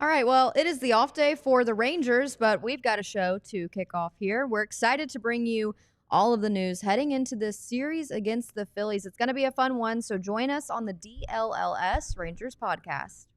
All right, well, it is the off day for the Rangers, but we've got a show to kick off here. We're excited to bring you all of the news heading into this series against the Phillies. It's going to be a fun one, so join us on the DLLS Rangers podcast.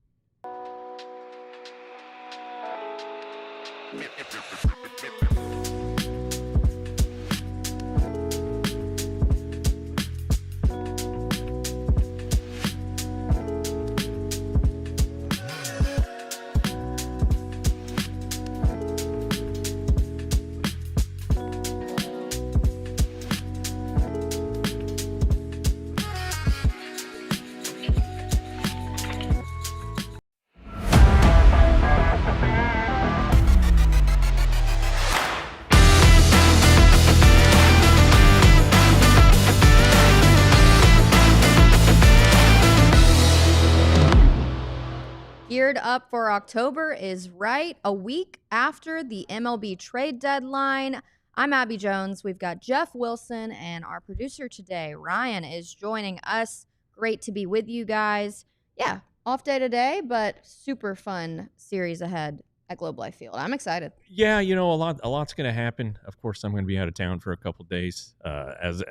Geared up for October is right a week after the MLB trade deadline. I'm Abby Jones. We've got Jeff Wilson, and our producer today, Ryan, is joining us. Great to be with you guys. Yeah, off day today, but super fun series ahead at Globe Life Field. I'm excited. Yeah, a lot's going to happen. Of course, I'm going to be out of town for a couple of days. As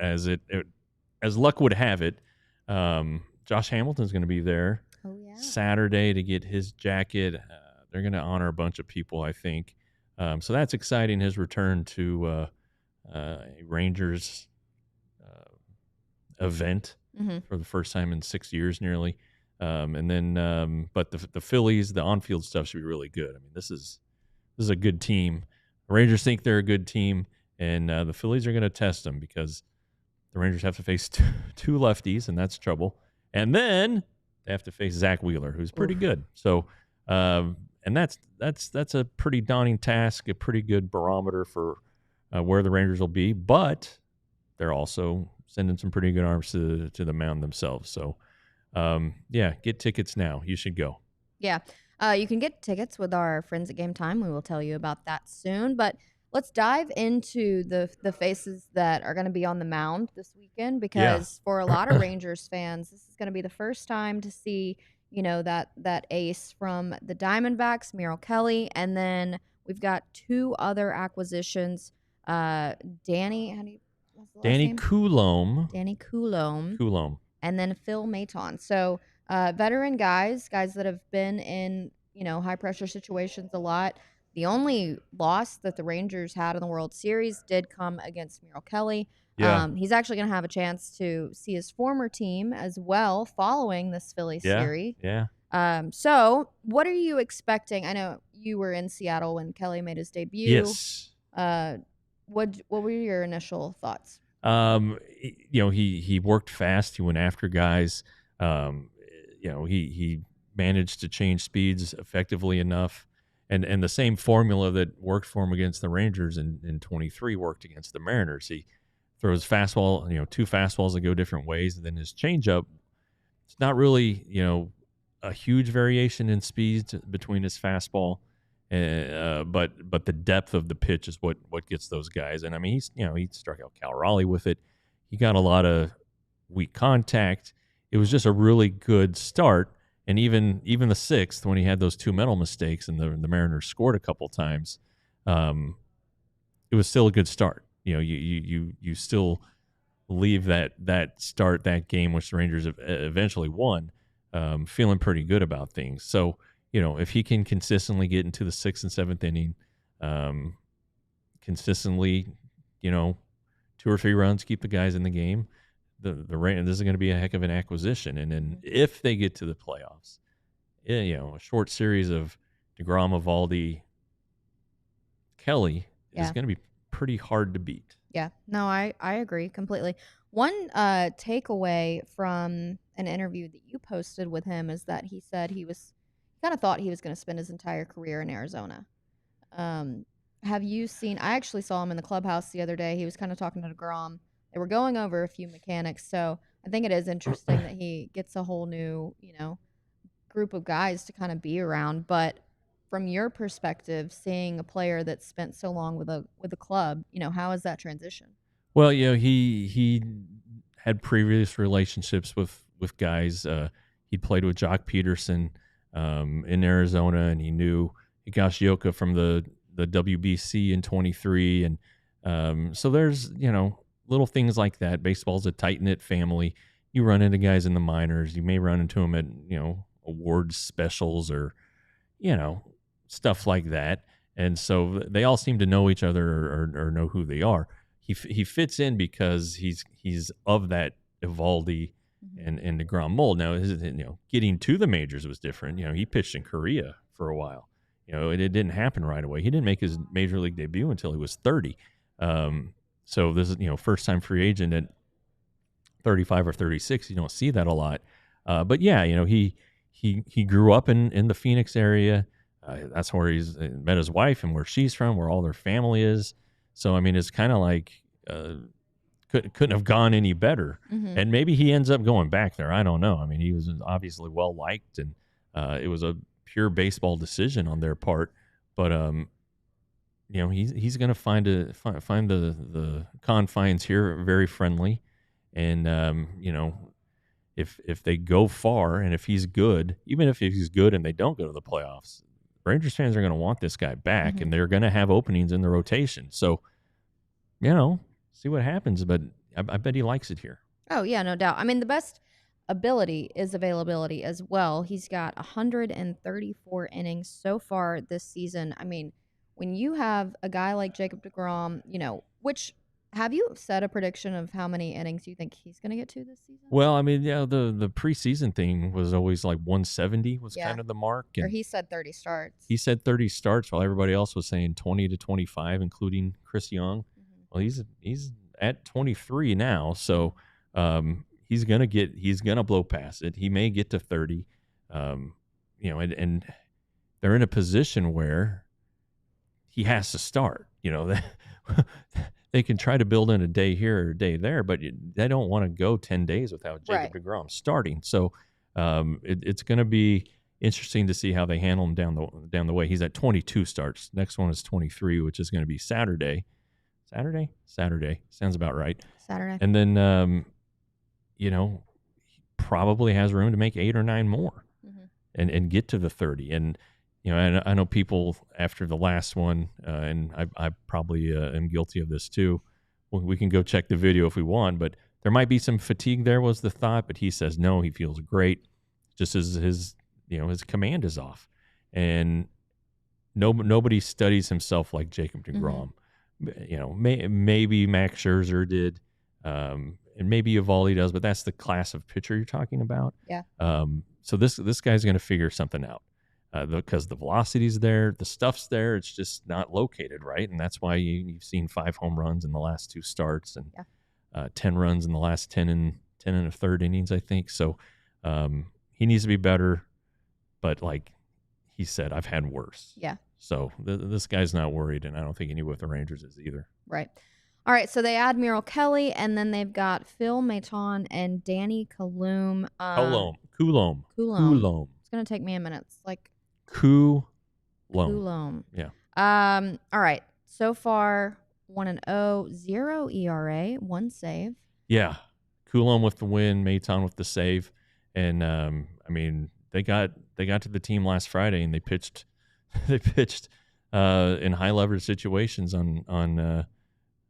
luck would have it, Josh Hamilton's going to be there. Oh, yeah. Saturday to get his jacket. They're going to honor a bunch of people, I think. So that's exciting, his return to a Rangers event for the first time in 6 years nearly. And then, but the Phillies, the on-field stuff should be really good. I mean, this is a good team. The Rangers think they're a good team, and the Phillies are going to test them because the Rangers have to face two lefties, and that's trouble. And then they have to face Zach Wheeler, who's pretty good. So, and that's a pretty daunting task, a pretty good barometer for where the Rangers will be. But they're also sending some pretty good arms to the mound themselves. So, yeah, get tickets now. You should go. Yeah, you can get tickets with our friends at Game Time. We will tell you about that soon. But let's dive into the faces that are going to be on the mound this weekend because for a lot of Rangers fans, this is going to be the first time to see, that ace from the Diamondbacks, Merrill Kelly, and then we've got two other acquisitions. Danny Coulombe. Danny Coulombe. And then Phil Maton. So veteran guys that have been in, high pressure situations a lot. The only loss that the Rangers had in the World Series did come against Merrill Kelly. Yeah. He's actually going to have a chance to see his former team as well following this Phillies series. Yeah. So what are you expecting? I know you were in Seattle when Kelly made his debut. Yes. What were your initial thoughts? He worked fast. He went after guys. He managed to change speeds effectively enough. And the same formula that worked for him against the Rangers in 23 worked against the Mariners. He throws fastball, two fastballs that go different ways. And then his changeup, it's not really, a huge variation in speeds between his fastball. But the depth of the pitch is what gets those guys. And I mean, he struck out Cal Raleigh with it. He got a lot of weak contact. It was just a really good start. And even the sixth, when he had those two mental mistakes and the Mariners scored a couple times, it was still a good start. You still leave that start, that game, which the Rangers eventually won, feeling pretty good about things. So, if he can consistently get into the sixth and seventh inning, consistently, 2 or 3 runs, keep the guys in the game, this is going to be a heck of an acquisition. And then if they get to the playoffs, a short series of DeGrom, Eovaldi, Kelly is going to be pretty hard to beat. Yeah, no, I agree completely. One takeaway from an interview that you posted with him is that he said he kind of thought he was going to spend his entire career in Arizona. Have you seen? I actually saw him in the clubhouse the other day. He was kind of talking to DeGrom. They were going over a few mechanics, so I think it is interesting that he gets a whole new, group of guys to kind of be around. But from your perspective, seeing a player that's spent so long with a club, how is that transition? Well, he had previous relationships with guys. He played with Jock Peterson. in Arizona, and he knew Higashioka from the WBC in 23, and so there's little things like that. Baseball's a tight knit family. You run into guys in the minors. You may run into them at awards specials or stuff like that. And so they all seem to know each other or know who they are. He fits in because he's of that Evaldi and DeGrom mold. Now, getting to the majors was different. He pitched in Korea for a while. It didn't happen right away. He didn't make his major league debut until he was 30. So this is first time free agent at 35 or 36. You don't see that a lot. But yeah, he grew up in the Phoenix area. That's where he's met his wife and where she's from, where all their family is. So, I mean, it's kind of like couldn't have gone any better. Mm-hmm. And maybe he ends up going back there. I don't know. I mean, he was obviously well-liked, and it was a pure baseball decision on their part. But, he's going to find the confines here very friendly. And, if they go far and if he's good, even if he's good and they don't go to the playoffs, Rangers fans are going to want this guy back, and they're going to have openings in the rotation. So, see what happens. But I bet he likes it here. Oh, yeah, no doubt. I mean, the best ability is availability as well. He's got 134 innings so far this season. I mean, when you have a guy like Jacob deGrom, which have you set a prediction of how many innings you think he's going to get to this season? Well, I mean, the preseason thing was always like 170 was kind of the mark. Or he said 30 starts. He said 30 starts while everybody else was saying 20 to 25, including Chris Young. Well, he's at 23 now, so he's gonna blow past it. He may get to 30, and they're in a position where he has to start. They can try to build in a day here or a day there, but they don't want to go 10 days without Jacob deGrom starting. So it's going to be interesting to see how they handle him down the way. He's at 22 starts. Next one is 23, which is going to be Saturday. Saturday sounds about right. Saturday. And then he probably has room to make 8 or 9 more and get to the 30. And I know people after the last one, and I probably am guilty of this too. We can go check the video if we want, but there might be some fatigue there was the thought, but he says no, he feels great, just as his command is off. And nobody studies himself like Jacob deGrom. Maybe Max Scherzer did, and maybe Evaldi does, but that's the class of pitcher you're talking about. Yeah. So this guy's going to figure something out. Because the velocity's there, the stuff's there, it's just not located right, and that's why you've seen 5 home runs in the last 2 starts and 10 runs in the last 10 and a third innings, I think. So he needs to be better, but like he said, I've had worse. Yeah. So this guy's not worried, and I don't think anyone with the Rangers is either. Right. All right, so they add Merrill Kelly, and then they've got Phil Maton and Danny Coulombe. Coulombe. It's going to take me a minute. It's like Coulombe. Yeah. All right. So far, 1-0, 0 ERA, 1 save. Yeah. Coulombe with the win, Maton with the save. And I mean, they got to the team last Friday and they pitched in high leverage situations on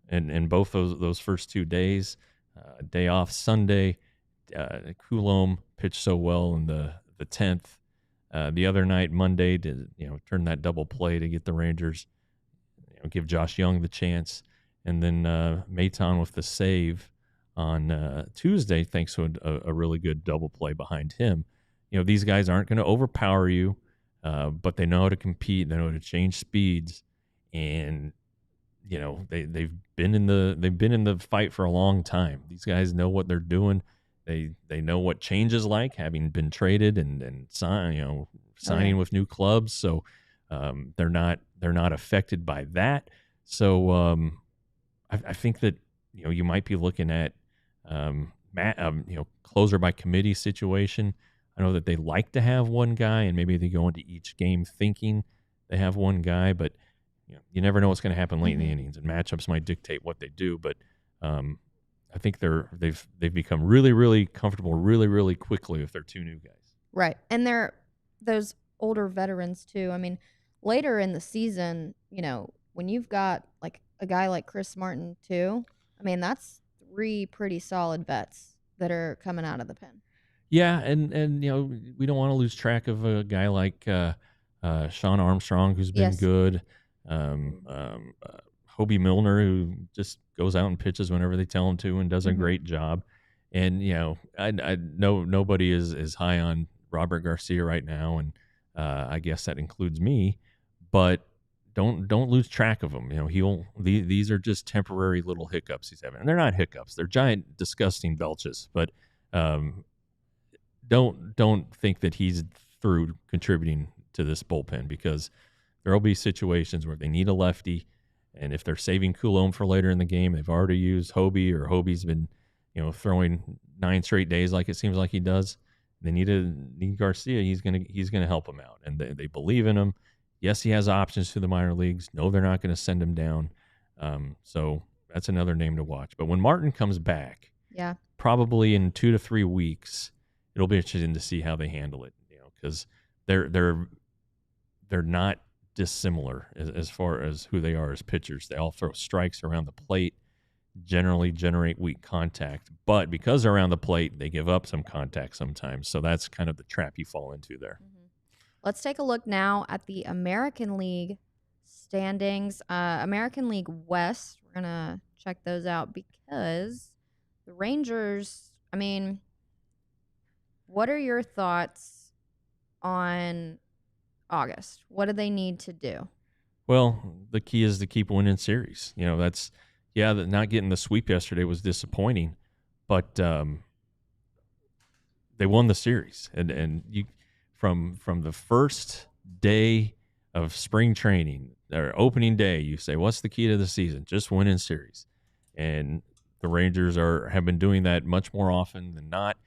in both those first 2 days. Day off Sunday. Coulombe pitched so well in the 10th. The other night, Monday, to turn that double play to get the Rangers, give Josh Young the chance, and then Maton with the save on Tuesday, thanks to a really good double play behind him. These guys aren't going to overpower you, but they know how to compete. They know how to change speeds, and they've been in the fight for a long time. These guys know what they're doing. They know what change is like, having been traded and signing with new clubs. So they're not affected by that. So I think that you might be looking at closer by committee situation. I know that they like to have one guy, and maybe they go into each game thinking they have one guy, but you never know what's going to happen late in the innings, and matchups might dictate what they do. But I think they've become really, really comfortable really, really quickly with their 2 new guys. Right. And they're those older veterans too. I mean, later in the season, when you've got like a guy like Chris Martin too, I mean, that's three pretty solid vets that are coming out of the pen. Yeah, and we don't want to lose track of a guy like Sean Armstrong, who's been Yes. good. Hobie Milner, who just goes out and pitches whenever they tell him to, and does a great job. And I know nobody is as high on Robert Garcia right now, and I guess that includes me. But don't lose track of him. These are just temporary little hiccups he's having, and they're not hiccups; they're giant, disgusting belches. But don't think that he's through contributing to this bullpen, because there will be situations where they need a lefty, and if they're saving Coulombe for later in the game, they've already used Hobie, or Hobie's been throwing 9 straight days like it seems like he does. They need Garcia. He's gonna help them out, and they believe in him. Yes, he has options to the minor leagues. No, they're not going to send him down. So that's another name to watch. But when Martin comes back, yeah, probably in 2 to 3 weeks, it'll be interesting to see how they handle it. Because they're not dissimilar as far as who they are as pitchers. They all throw strikes around the plate, generally generate weak contact, but because they're around the plate, they give up some contact sometimes. So that's kind of the trap you fall into there. Let's take a look now at the American League standings. American League West, we're going to check those out because the Rangers, I mean, what are your thoughts on August? What do they need to do? Well, the key is to keep winning series. Not getting the sweep yesterday was disappointing, but they won the series. And you from the first day of spring training or opening day, you say, what's the key to the season? Just winning series. And the Rangers have been doing that much more often than not,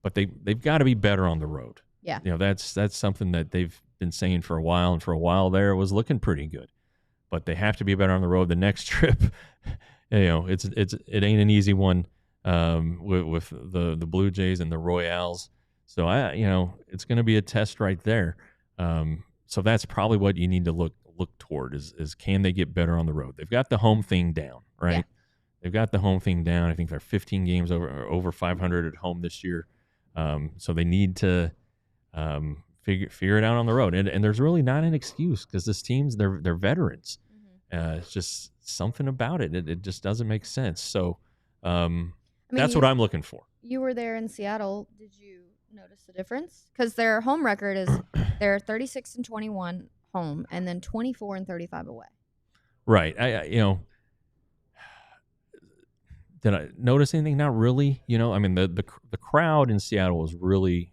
but they've got to be better on the road. Yeah. That's something that they've been saying for a while, and for a while there it was looking pretty good. But they have to be better on the road. The next trip, it ain't an easy one with the Blue Jays and the Royals. So it's going to be a test right there. So that's probably what you need to look toward is can they get better on the road? They've got the home thing down, right? Yeah. They've got the home thing down. I think they're 15 games over 500 at home this year. So they need to figure it out on the road. And there's really not an excuse, because this team's they're veterans. It's just something about it. It just doesn't make sense. So that's what I'm looking for. You were there in Seattle. Did you notice the difference? Because their home record is they're 36-21 home, and then 24-35 away. Right. Did I notice anything? Not really. I mean, the crowd in Seattle was really,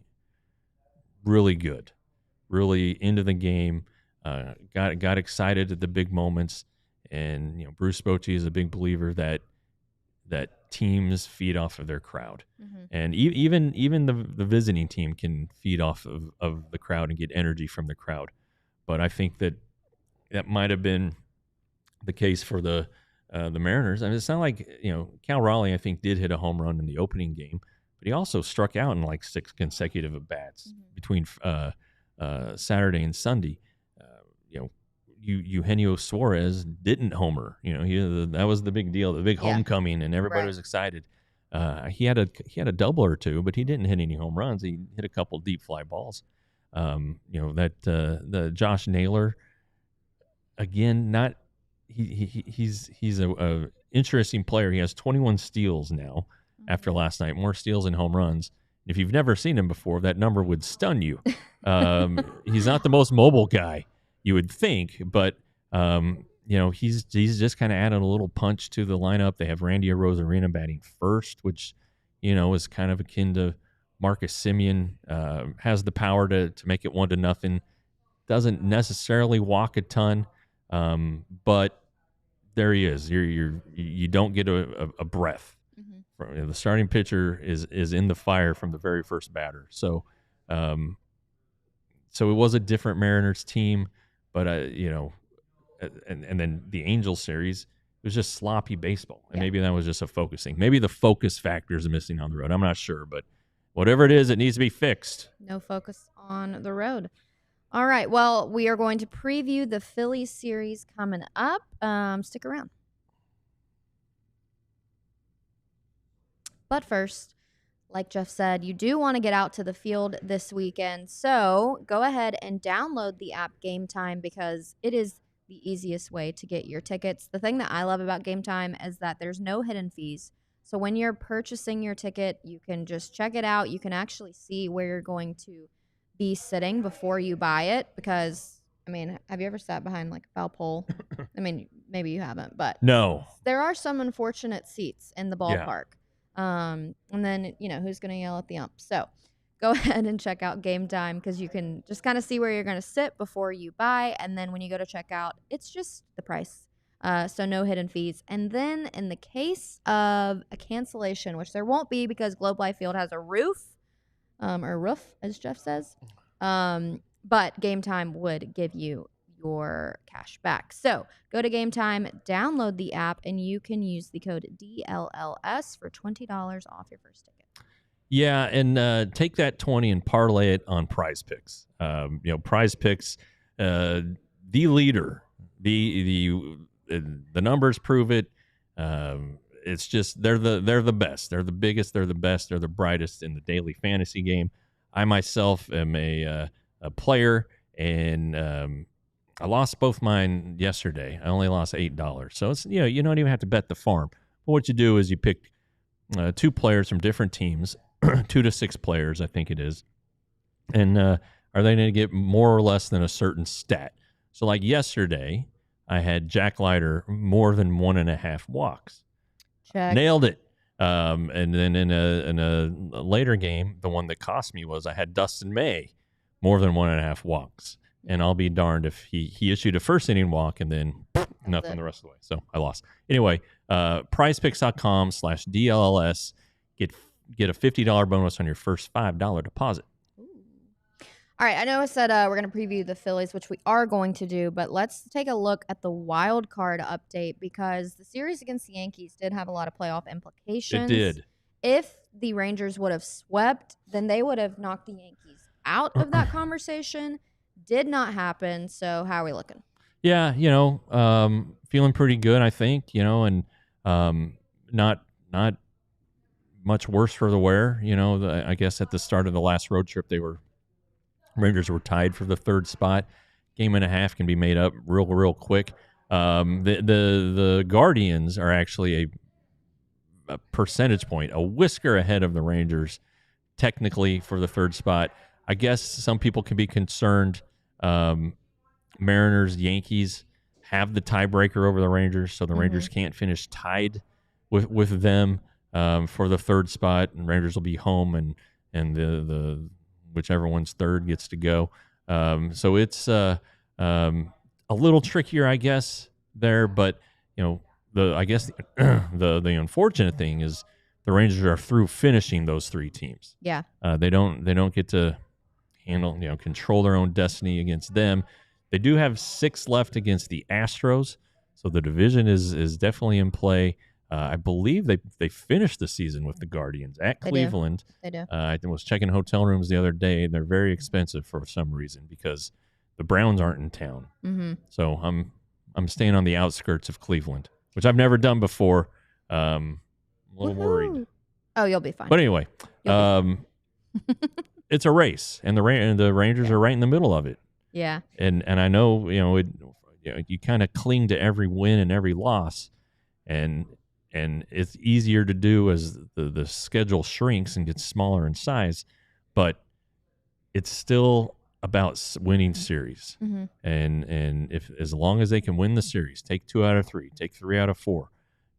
really good, really into the game. Got excited at the big moments, and Bruce Bochy is a big believer that teams feed off of their crowd, and even the visiting team can feed off of the crowd and get energy from the crowd. But I think that might have been the case for the Mariners. I mean, it's not like Cal Raleigh, I think, did hit a home run in the opening game, but he also struck out in like 6 consecutive at bats between Saturday and Sunday. Eugenio Suarez didn't homer. That was the big deal, the big homecoming, and everybody was excited. He had a double or two, but he didn't hit any home runs. He hit a couple deep fly balls. The Josh Naylor, again, not he's a interesting player. He has 21 steals now after last night, more steals than home runs. If you've never seen him before, that number would stun you. He's not the most mobile guy, you would think, but he's just kind of added a little punch to the lineup. They have Randy Arozarena batting first, which is kind of akin to Marcus Semien. Has the power to make it 1-0. Doesn't necessarily walk a ton, but there he is. You don't get a breath. The starting pitcher is in the fire from the very first batter. So it was a different Mariners team. But, and then the Angels series, it was just sloppy baseball. And maybe that was just a focusing. Maybe the focus factor is missing on the road. I'm not sure. But whatever it is, it needs to be fixed. No focus on the road. All right. Well, we are going to preview the Phillies series coming up. Stick around. But first, like Jeff said, you do want to get out to the field this weekend. So go ahead and download the app Game Time because it is the easiest way to get your tickets. The thing that I love about Game Time is that there's no hidden fees. So when you're purchasing your ticket, you can just check it out. You can actually see where you're going to be sitting before you buy it because, I mean, have you ever sat behind like a foul pole? I mean, maybe you haven't, but No. there are some unfortunate seats in the Yeah. ballpark. And then, who's going to yell at the ump? So go ahead and check out Game Time because you can just kind of see where you're going to sit before you buy. And then when you go to check out, it's just the price. So no hidden fees. And then in the case of a cancellation, which there won't be because Globe Life Field has a roof, or roof, as Jeff says, but Game Time would give you your cash back. So go to Game Time, download the app, and you can use the code DLLS for $20 off your first ticket. Yeah, and take that 20 and parlay it on Prize Picks. Prize Picks, the leader, the numbers prove it. It's just they're the best. They're the biggest. They're the best. They're the brightest in the daily fantasy game. I myself am a player, and I lost both mine yesterday. I only lost $8. So it's you don't even have to bet the farm. But what you do is you pick 2 players from different teams, 2 to 6 players, I think it is, and are they going to get more or less than a certain stat? So like yesterday, I had Jack Leiter more than 1.5 walks. Check. Nailed it. And then in a later game, the one that cost me was I had Dustin May more than 1.5 walks. And I'll be darned if he issued a first inning walk and then nothing the rest of the way. So I lost. Anyway, prizepicks.com/DLLS. Get a $50 bonus on your first $5 deposit. All right, I know I said we're going to preview the Phillies, which we are going to do, but let's take a look at the wild card update because the series against the Yankees did have a lot of playoff implications. It did. If the Rangers would have swept, then they would have knocked the Yankees out of that conversation. Did not happen, so how are we looking? Yeah, feeling pretty good, I think, and not much worse for the wear. I guess at the start of the last road trip, Rangers were tied for the 3rd spot. Game and a half can be made up real quick. The Guardians are actually a percentage point, a whisker ahead of the Rangers, technically for the 3rd spot. I guess some people can be concerned. Mariners, Yankees have the tiebreaker over the Rangers, so the Rangers can't finish tied with them for the 3rd spot, and Rangers will be home, and the whichever one's 3rd gets to go. So it's a little trickier, I guess, there. But the unfortunate thing is the Rangers are through finishing those 3 teams. Yeah, they don't get to control their own destiny against them. They do have 6 left against the Astros, so the division is definitely in play. I believe they finished the season with the Guardians at Cleveland. They do. I was checking hotel rooms the other day, and they're very expensive for some reason because the Browns aren't in town. Mm-hmm. So I'm staying on the outskirts of Cleveland, which I've never done before. A little worried. Oh, you'll be fine. But anyway, it's a race, and the Rangers are right in the middle of it. Yeah. And I know you kind of cling to every win and every loss, and it's easier to do as the schedule shrinks and gets smaller in size, but it's still about winning series. Mm-hmm. And if as long as they can win the series, take 2 out of 3, take 3 out of 4,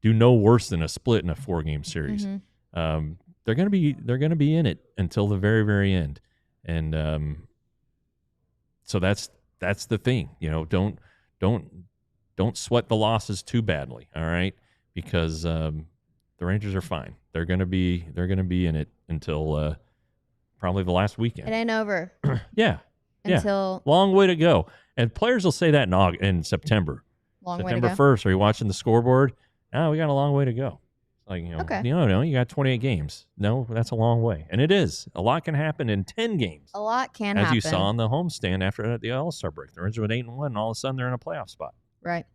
do no worse than a split in a 4-game series. Mm-hmm. They're gonna be in it until the very, very end, and so that's the thing. Don't sweat the losses too badly. All right. Because the Rangers are fine. They're gonna be in it until probably the last weekend. It ain't over. Yeah. Until long way to go. And players will say that in September. Long September way to go. 1st. Are you watching the scoreboard? Oh, we got a long way to go. Like, Okay. no, you got 28 games. No, that's a long way. And it is. A lot can happen in 10 games. A lot can As happen. you saw on the homestand after the All-Star break. The Rangers went 8-1, and all of a sudden they're in a playoff spot. Right.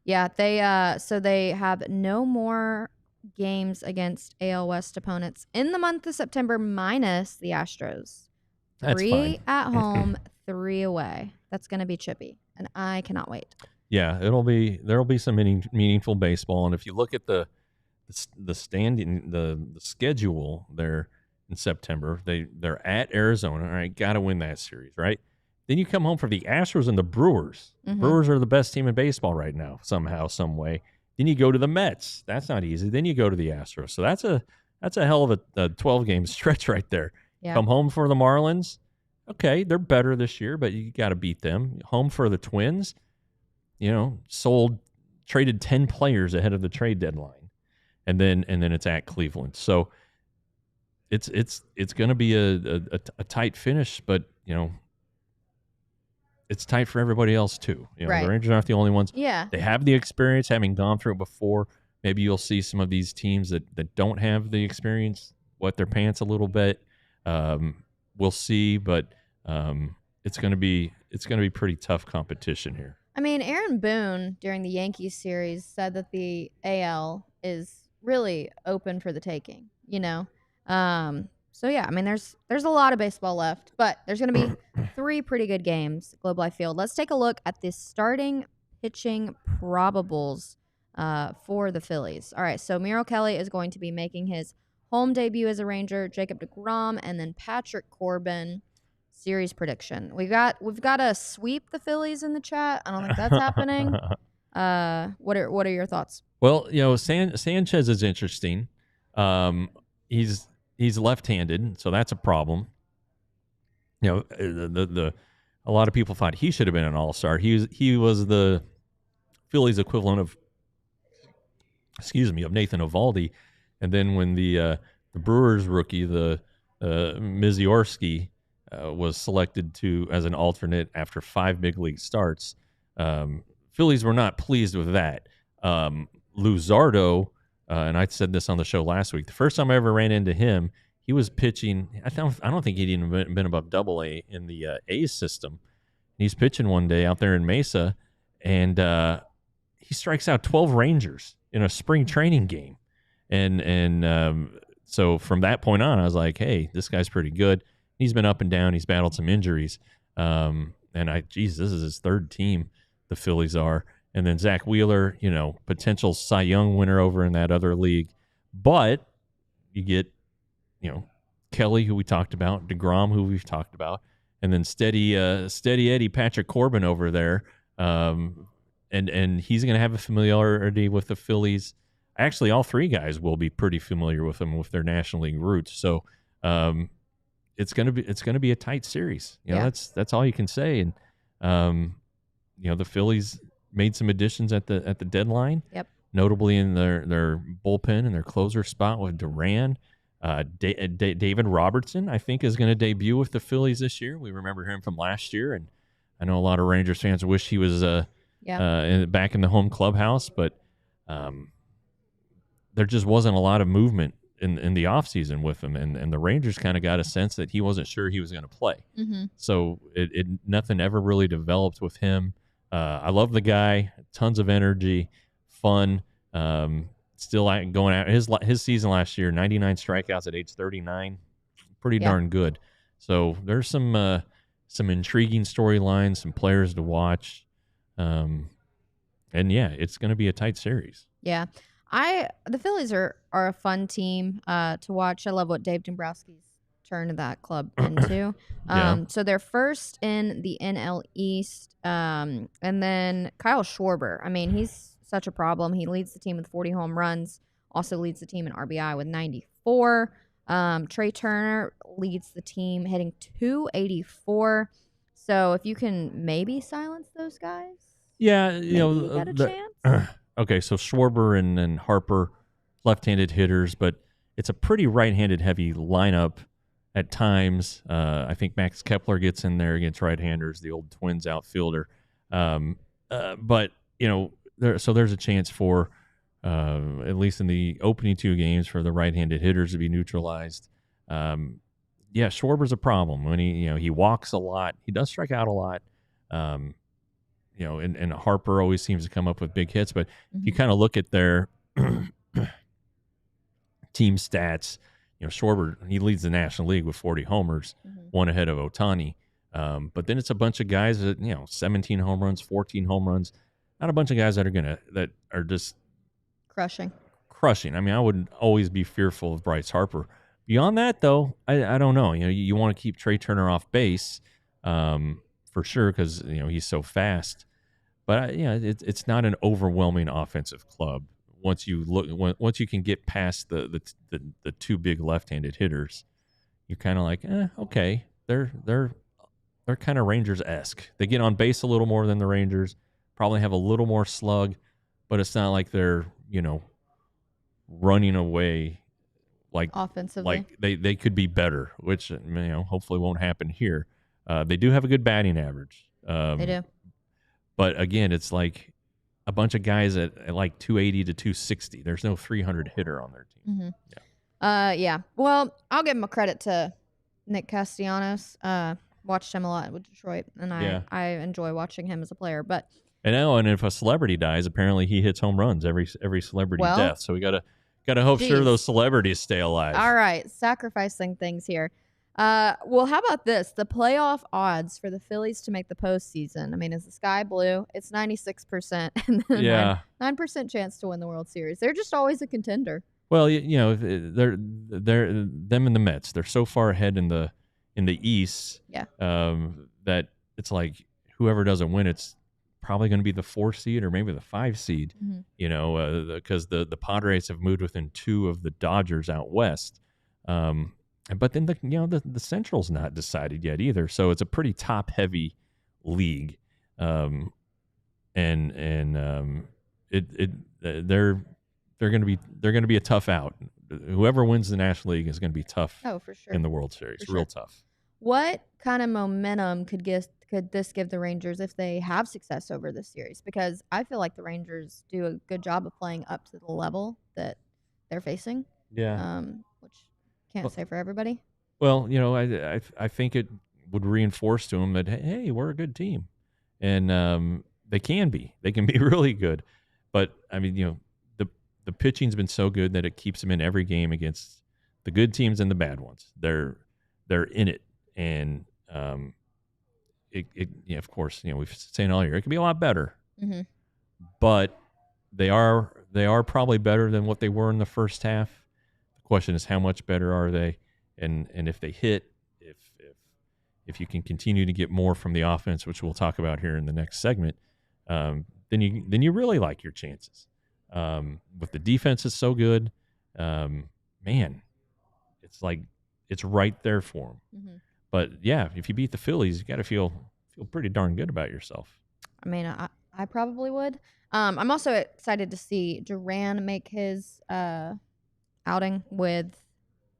Yeah, they have no more games against AL West opponents in the month of September minus the Astros. That's 3 fine. at home, 3 away. That's going to be chippy, and I cannot wait. Yeah, there'll be some meaningful baseball, and if you look at the standing the schedule there in September, they're at Arizona. All right, got to win that series, right? Then you come home for the Astros and the Brewers. The Brewers are the best team in baseball right now, somehow, some way. Then you go to the Mets. That's not easy. Then you go to the Astros. So that's a hell of a 12-game stretch right there. Yeah. Come home for the Marlins. Okay, they're better this year, but you got to beat them. Home for the Twins. Traded 10 players ahead of the trade deadline, and then it's at Cleveland. So it's going to be a tight finish, but it's tight for everybody else too. Right. The Rangers aren't the only ones. Yeah. They have the experience, having gone through it before. Maybe you'll see some of these teams that don't have the experience wet their pants a little bit. We'll see, but it's going to be pretty tough competition here. I mean, Aaron Boone during the Yankees series said that the AL is really open for the taking. So yeah, I mean, there's a lot of baseball left, but there's going to be 3 pretty good games at Globe Life Field. Let's take a look at the starting pitching probables for the Phillies. All right, so Merrill Kelly is going to be making his home debut as a Ranger. Jacob deGrom and then Patrick Corbin. Series prediction. We've got to sweep the Phillies in the chat. I don't think that's happening. What are your thoughts? Well, Sanchez is interesting. He's left-handed, so that's a problem. A lot of people thought he should have been an all-star. He was the Phillies equivalent of Nathan Eovaldi, and then when the Brewers rookie, the Misiorski, was selected as an alternate after 5 big league starts, Phillies were not pleased with that. Luzardo, and I said this on the show last week, the first time I ever ran into him, he was pitching. I don't think he'd even been above Double-A in the A's system. He's pitching one day out there in Mesa, and he strikes out 12 Rangers in a spring training game. And so from that point on, I was like, hey, this guy's pretty good. He's been up and down. He's battled some injuries. This is his 3rd team, the Phillies are. And then Zach Wheeler, potential Cy Young winner over in that other league. But you get, Kelly, who we talked about, DeGrom, who we've talked about, and then steady Eddie Patrick Corbin over there. And he's going to have a familiarity with the Phillies. Actually, all 3 guys will be pretty familiar with them with their National League roots. So, it's gonna be a tight series. That's all you can say. And the Phillies made some additions at the deadline. Yep. Notably in their bullpen and their closer spot with Duran. David Robertson, I think, is going to debut with the Phillies this year. We remember him from last year, and I know a lot of Rangers fans wish he was back in the home clubhouse, but there just wasn't a lot of movement in the offseason with him, and the Rangers kind of got a sense that he wasn't sure he was going to play. Mm-hmm. So nothing ever really developed with him. I love the guy, tons of energy, fun, still going out. His season last year, 99 strikeouts at age 39, pretty darn good. So there's some intriguing storylines, some players to watch, and it's going to be a tight series. Yeah. The Phillies are a fun team to watch. I love what Dave Dombrowski's turned that club into. So they're first in the NL East. And then Kyle Schwarber. I mean, he's such a problem. He leads the team with 40 home runs, also leads the team in RBI with 94. Trey Turner leads the team hitting 284. So if you can maybe silence those guys, you got a chance. Okay, so Schwarber and Harper, left-handed hitters, but it's a pretty right-handed heavy lineup at times. I think Max Kepler gets in there against right-handers, the old Twins outfielder. But there's a chance for at least in the opening 2 games, for the right-handed hitters to be neutralized. Yeah, Schwarber's a problem when he walks a lot. He does strike out a lot. Um, and Harper always seems to come up with big hits. But if you kind of look at their team stats, Schwarber, he leads the National League with 40 homers, one ahead of Ohtani. But then it's a bunch of guys that 17 home runs, 14 home runs. Not a bunch of guys that are just Crushing. I mean, I would always be fearful of Bryce Harper. Beyond that, though, I don't know. You want to keep Trey Turner off base, for sure, because he's so fast. But it's not an overwhelming offensive club. Once you can get past the 2 big left-handed hitters, you're kind of like, okay, they're kind of Rangers-esque. They get on base a little more than the Rangers, probably have a little more slug, but it's not like they're running away like offensively. Like they could be better, which hopefully won't happen here. They do have a good batting average. They do. But again, it's like a bunch of guys at like 280 to 260. There's no 300 hitter on their team. Yeah. Well, I'll give him a credit to Nick Castellanos. Watched him a lot with Detroit, and I enjoy watching him as a player. But and if a celebrity dies, apparently he hits home runs every celebrity death. So we gotta hope sure those celebrities stay alive. All right, sacrificing things here. Well, how about this? The playoff odds for the Phillies to make the postseason. I mean, is the sky blue? It's 96%, and then 9% chance to win the World Series. They're just always a contender. Well, they're them and the Mets. They're so far ahead in the East. Yeah. That it's like whoever doesn't win, it's probably going to be the 4 seed or maybe the 5 seed. Because the Padres have moved within 2 of the Dodgers out west. But then the Central's not decided yet either, so it's a pretty top heavy league, they're going to be a tough out. Whoever wins the National League is going to be tough. Oh, for sure. In the World Series, real tough. What kind of momentum could this give the Rangers if they have success over this series? Because I feel like the Rangers do a good job of playing up to the level that they're facing. Yeah. Which can't say for everybody. Well, I think it would reinforce to them that, hey, we're a good team, and they can be really good. But I mean, the pitching's been so good that it keeps them in every game against the good teams and the bad ones. They're in it, and of course, we've been saying all year it could be a lot better, but they are probably better than what they were in the first half. The question is, how much better are they? And if they hit, if you can continue to get more from the offense, which we'll talk about here in the next segment, then you really like your chances. With the defense is so good, man, it's like it's right there for them. But yeah, if you beat the Phillies, you got to feel pretty darn good about yourself. I mean, I probably would. I'm also excited to see Duran make his outing with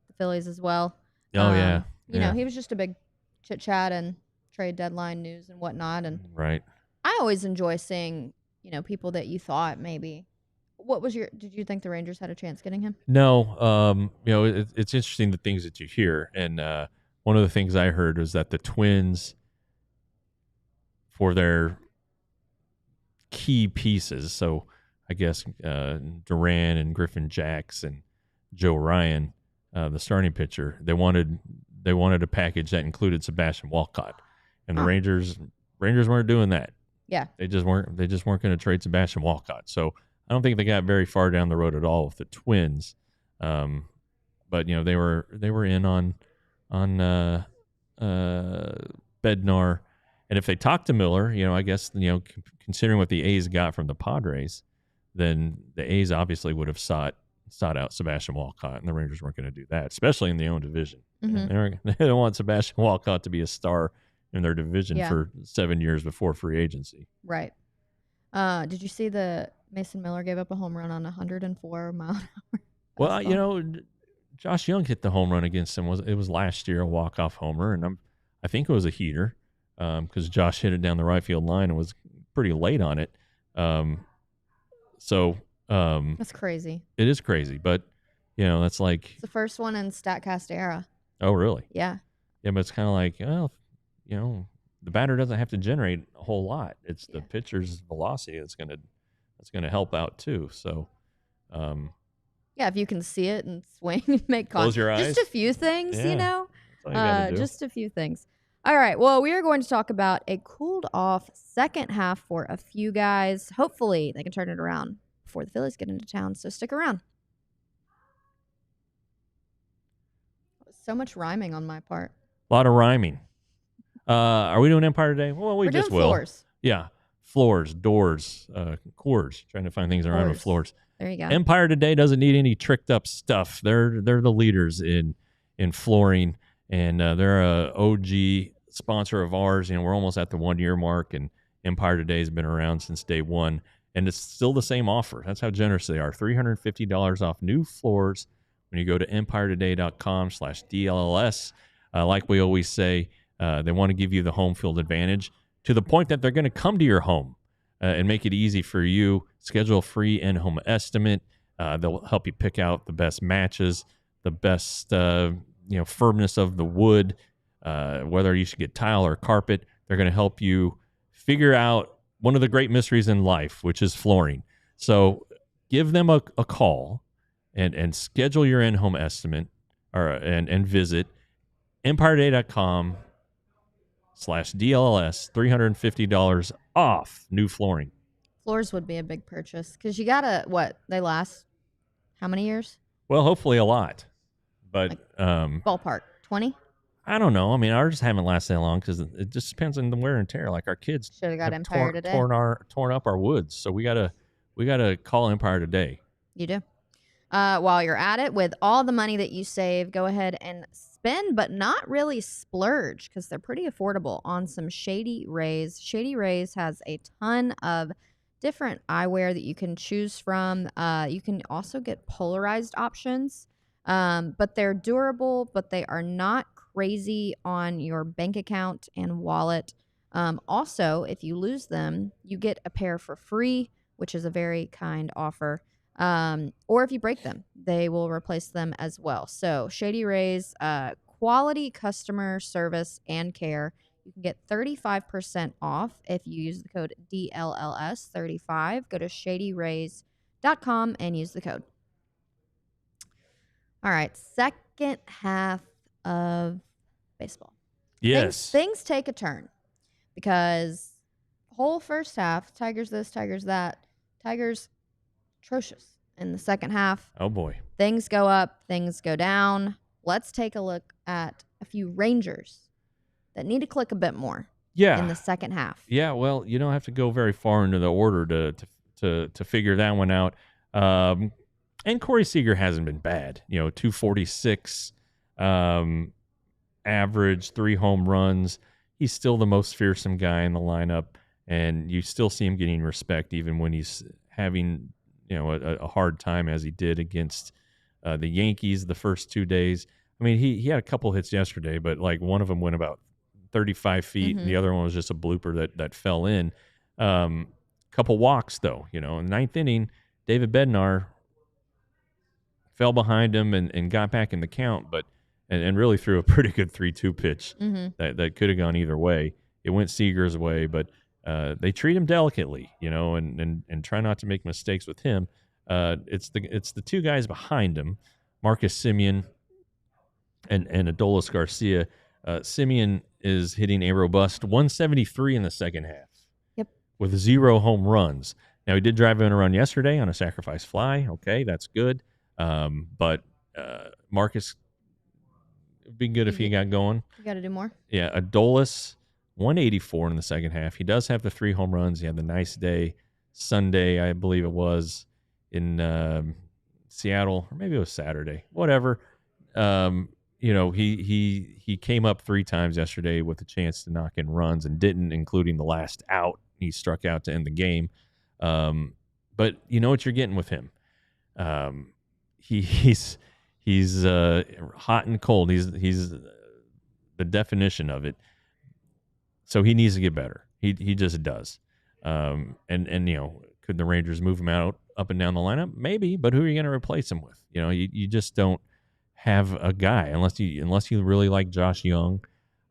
the Phillies as well. Oh yeah. He was just a big chit chat and trade deadline news and whatnot. And right. I always enjoy seeing people that you thought maybe. Did you think the Rangers had a chance getting him? No. It's interesting the things that you hear, and one of the things I heard was that the Twins, for their key pieces, so I guess Duran and Griffin Jacks and Joe Ryan, the starting pitcher, they wanted a package that included Sebastian Walcott, and the Rangers weren't doing that. Yeah, they just weren't going to trade Sebastian Walcott. So I don't think they got very far down the road at all with the Twins. But they were in on Bednar, and if they talked to Miller, I guess considering what the A's got from the Padres, then the A's obviously would have sought out Sebastian Walcott, and the Rangers weren't going to do that, especially in their own division. They don't want Sebastian Walcott to be a star in their division for 7 years before free agency. Right. Did you see Mason Miller gave up a home run on 104 mile an hour? Well, Josh Young hit the home run against him. It was last year, a walk-off homer, and I think it was a heater because Josh hit it down the right field line and was pretty late on it. So That's crazy. It is crazy, but that's like, It's the first one in Statcast era. oh really? Yeah. Yeah, but it's kind of like, the batter doesn't have to generate a whole lot. It's the Yeah. pitcher's velocity that's gonna help out too. So, um, Yeah, if you can see it and swing and make close your just eyes. a few things, Yeah, that's all you got to do. just a few things. All right, well, we are going to talk about a cooled off second half for a few guys. Hopefully, they can turn it around before the Phillies get into town, so stick around. So much rhyming on my part. A lot of rhyming. Are we doing Empire today? Well, we We're just doing will. floors. Yeah, floors, doors, chords. Trying to find things that rhyme with floors. There you go. Empire today doesn't need any tricked up stuff. They're the leaders in flooring, and they're a OG sponsor of ours. We're almost at the 1 year mark, and Empire Today has been around since day one, and it's still the same offer. That's how generous they are. $350 off new floors when you go to empiretoday.com/DLLS. Like we always say, they want to give you the home field advantage to the point that they're going to come to your home and make it easy for you. Schedule a free in-home estimate. They'll help you pick out the best matches, the best firmness of the wood, whether you should get tile or carpet. They're going to help you figure out one of the great mysteries in life, which is flooring. So give them a call and schedule your in-home estimate and visit empiretoday.com/DLLS, $350 off new flooring. Floors would be a big purchase because you gotta they last how many years? Well, hopefully a lot, but Ballpark 20. I don't know. I mean, ours haven't lasted that long because it just depends on the wear and tear. Like our kids should have got Empire today. Torn up our woods, so we gotta call Empire today. You do. While you're at it, with all the money that you save, go ahead and spend, but not really splurge, because they're pretty affordable on some Shady Rays. Shady Rays has a ton of different eyewear that you can choose from. You can also get polarized options, but they're durable, but they are not crazy on your bank account and wallet. Also, if you lose them, you get a pair for free, which is a very kind offer. Or if you break them, they will replace them as well. So Shady Rays, quality customer service and care. You can get 35% off if you use the code DLLS35. Go to shadyrays.com and use the code. All right, second half of baseball. Yes. Things take a turn because whole first half, Tigers this, Tigers that, Tigers atrocious in the second half. Oh boy. Things go up, things go down. Let's take a look at a few Rangers that need to click a bit more in the second half. Yeah, well, you don't have to go very far into the order to figure that one out. And Corey Seager hasn't been bad. 246 average, 3 home runs. He's still the most fearsome guy in the lineup, and you still see him getting respect even when he's having a hard time, as he did against the Yankees the first 2 days. I mean, he had a couple hits yesterday, but like one of them went about 35 feet, and the other one was just a blooper that fell in. Couple walks, though. In the ninth inning, David Bednar fell behind him and got back in the count, but and really threw a pretty good 3-2 pitch that could have gone either way. It went Seager's way, but they treat him delicately, and try not to make mistakes with him. It's the 2 guys behind him, Marcus Semien and Adolis Garcia. Semien is hitting a robust 173 in the second half. Yep. With 0 home runs. Now, he did drive in a run yesterday on a sacrifice fly. Okay, that's good. But Marcus, it'd be good if he got going. You got to do more. Yeah, Adolis, 184 in the second half. He does have the 3 home runs. He had the nice day Sunday, I believe it was, in Seattle, or maybe it was Saturday. Whatever. He came up 3 times yesterday with a chance to knock in runs and didn't, including the last out. He struck out to end the game. But you know what you're getting with him. He's hot and cold. He's the definition of it. So he needs to get better. He just does. And Could the Rangers move him out up and down the lineup? Maybe, but who are you going to replace him with? You just don't have a guy unless you really like Josh Young.